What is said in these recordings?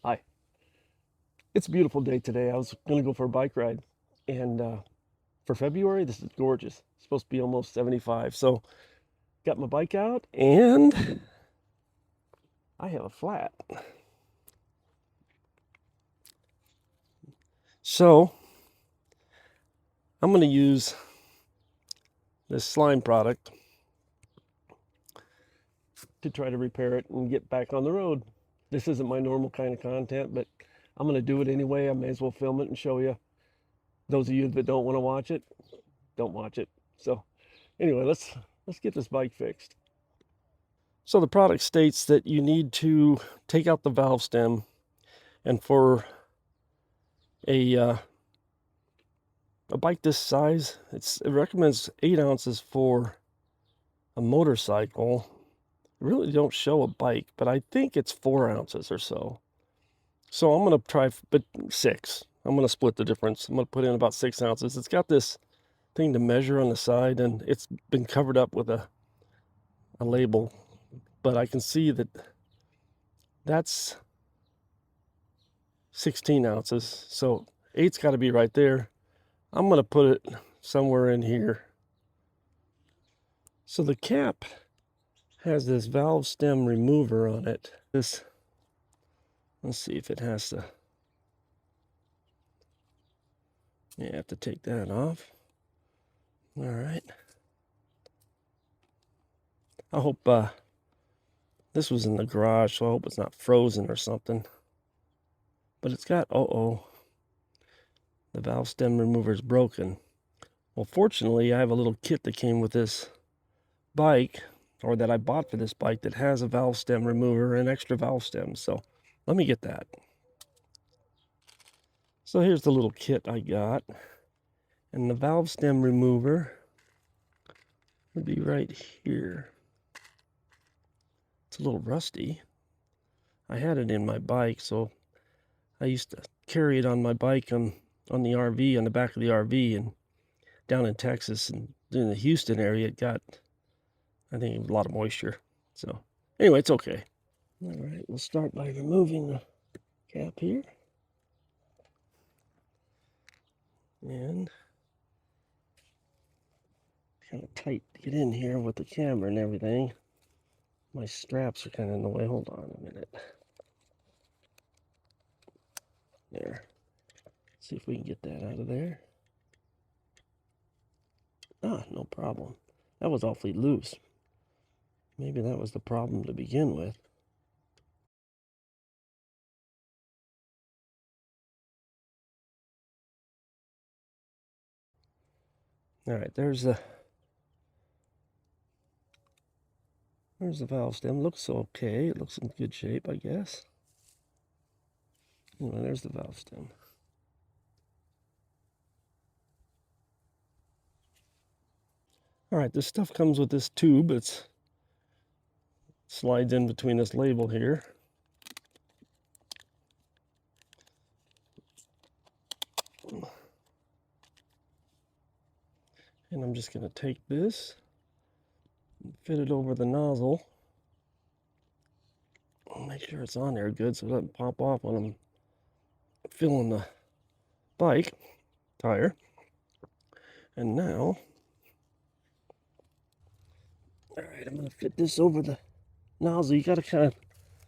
Hi. It's a beautiful day today. I was going to go for a bike ride. And for February, this is gorgeous. It's supposed to be almost 75. So got my bike out and I have a flat. So I'm going to use this slime product to try to repair it and get back on the road. This isn't my normal kind of content, but I'm going to do it anyway. I may as well film it and show you. Those of you that don't want to watch it, don't watch it. So anyway, let's get this bike fixed. So the product states that you need to take out the valve stem, and for a bike this size, it recommends 8 ounces for a motorcycle. I really don't show a bike, but I think it's 4 ounces or so. So I'm going to try, but 6. I'm going to split the difference. I'm going to put in about 6 ounces. It's got this thing to measure on the side, and it's been covered up with a label, but I can see that that's 16 ounces. So 8's got to be right there. I'm going to put it somewhere in here. So the cap has this valve stem remover on it. Let's see if it has to. You have to take that off. All right. I hope this was in the garage, so I hope it's not frozen or something. But it's got, the valve stem remover is broken. Well, fortunately, I have a little kit that came with this bike, or that I bought for this bike, that has a valve stem remover and extra valve stems. So let me get that. So here's the little kit I got. And the valve stem remover would be right here. It's a little rusty. I had it in my bike, so I used to carry it on my bike on the RV, on the back of the RV, and down in Texas and in the Houston area, it got, I think, a lot of moisture. So anyway, it's okay. All right, we'll start by removing the cap here. And kind of tight to get in here with the camera and everything. My straps are kind of in the way. Hold on a minute. There. See if we can get that out of there. Ah, no problem. That was awfully loose. Maybe that was the problem to begin with. All right, there's the valve stem. Looks okay. It looks in good shape, I guess. Anyway, there's the valve stem. All right, this stuff comes with this tube. It slides in between this label here. And I'm just going to take this and fit it over the nozzle. Make sure it's on there good so it doesn't pop off when I'm filling the bike tire. And now, all right, I'm going to fit this over the nozzle. You got to kind of,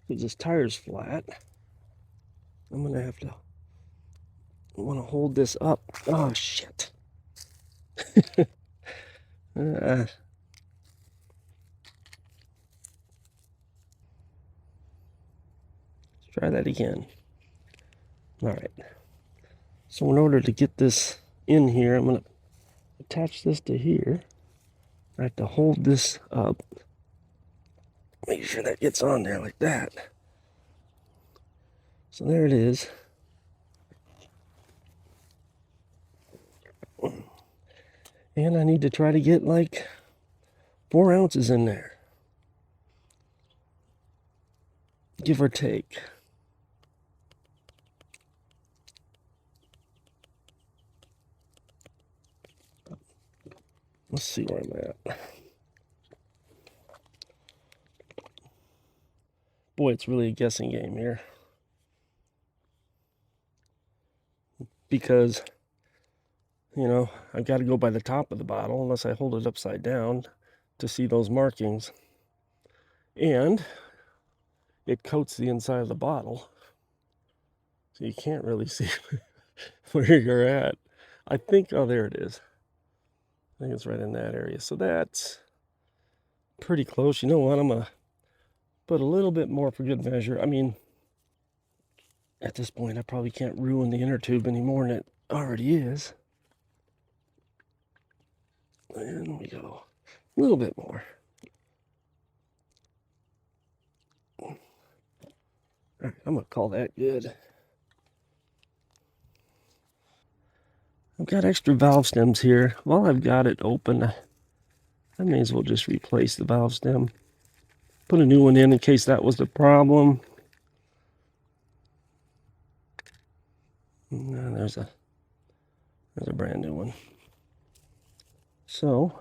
because this tire's flat, I'm going to have to, I want to hold this up. Oh, shit. Let's try that again. All right. So in order to get this in here, I'm going to attach this to here. I have to hold this up. Make sure that gets on there like that. So there it is. And I need to try to get like 4 ounces in there, give or take. Let's see where I'm at. boy, it's really a guessing game here. Because, you know, I've got to go by the top of the bottle unless I hold it upside down to see those markings. And it coats the inside of the bottle, so you can't really see where you're at. I think, oh, there it is. I think it's right in that area. So that's pretty close. You know what? I'm going to put a little bit more for good measure. I mean, at this point, I probably can't ruin the inner tube any more than it already is. And we go a little bit more. All right, I'm going to call that good. I've got extra valve stems here. While I've got it open, I may as well just replace the valve stem. Put a new one in case that was the problem. And there's a brand new one. So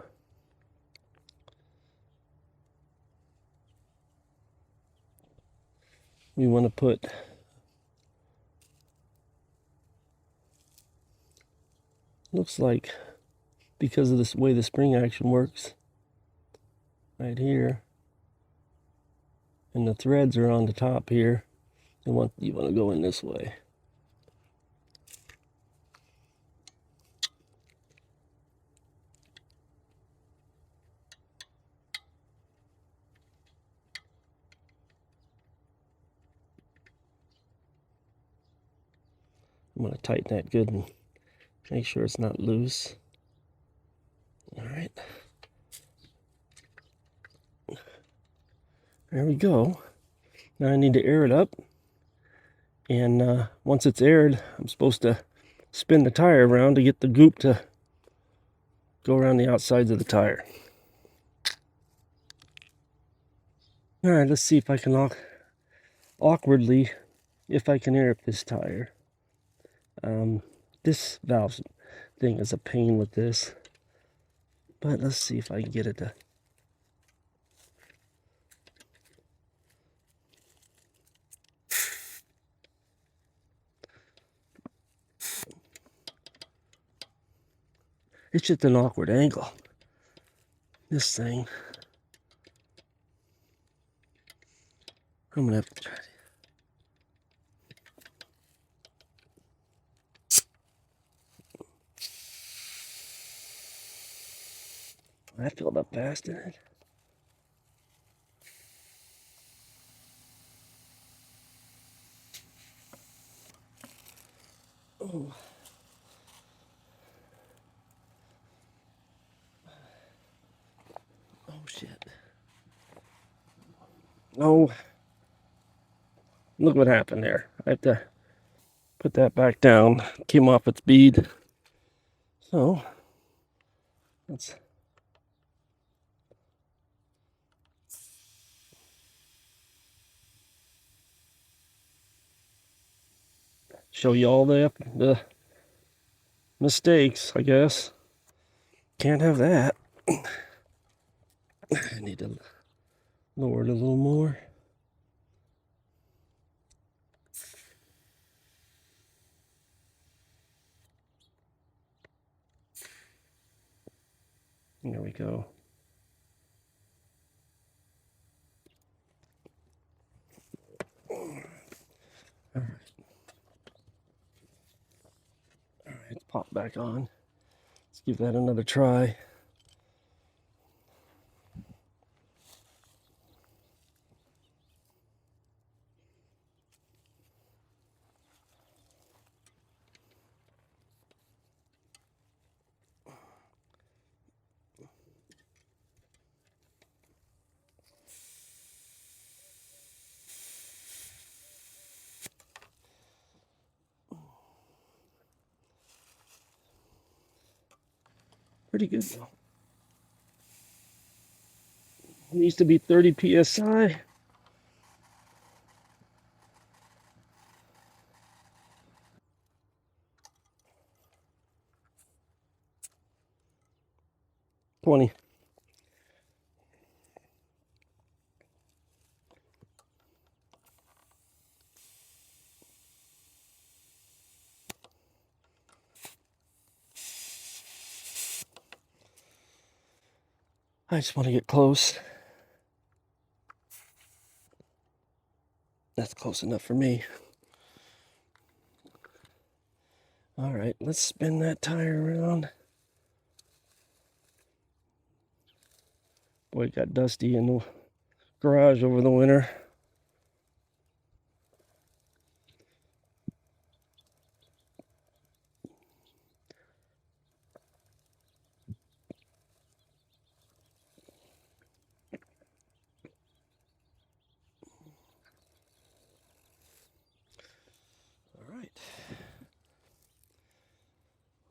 we want to put looks like, because of this way the spring action works right here, and the threads are on the top here, you want to go in this way. I'm going to tighten that good and make sure it's not loose. All right. There we go. Now I need to air it up. And once it's aired, I'm supposed to spin the tire around to get the goop to go around the outsides of the tire. All right, let's see if I can awkwardly, if I can air up this tire. This valve thing is a pain with this, but let's see if I can get it to. It's just an awkward angle. This thing. I'm gonna have to try it. I filled up fast in it. Oh. Oh shit. No. Look what happened there. I have to put that back down. Came off its bead. So let's show you all the mistakes, I guess. Can't have that. I need to lower it a little more. There we go. All right. All right, it's popped back on. Let's give that another try. Pretty good though. It needs to be 30 psi. $20. I just want to get close. That's close enough for me. All right, let's spin that tire around. Boy, it got dusty in the garage over the winter. All right.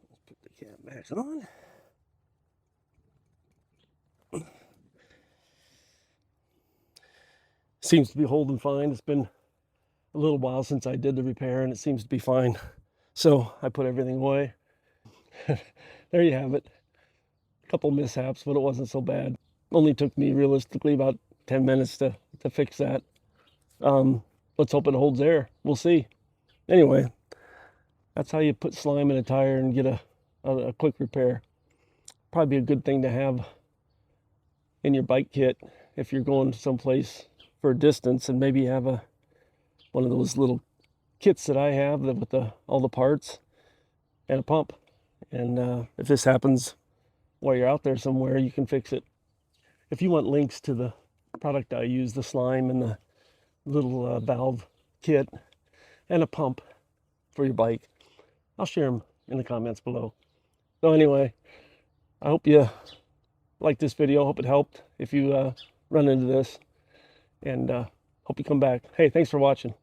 Let's put the cap back on. Seems to be holding fine. It's been a little while since I did the repair, and it seems to be fine. So I put everything away. There you have it. A couple mishaps, but it wasn't so bad. Only took me realistically about 10 minutes to fix that. Let's hope it holds air. We'll see. Anyway, that's how you put slime in a tire and get a quick repair. Probably a good thing to have in your bike kit if you're going someplace for a distance, and maybe have one of those little kits that I have with all the parts and a pump. And if this happens while you're out there somewhere, you can fix it. If you want links to the product I use, the slime and the little valve kit and a pump for your bike, I'll share them in the comments below. So anyway, I hope you liked this video. Hope it helped if you run into this, and hope you come back. Hey, thanks for watching.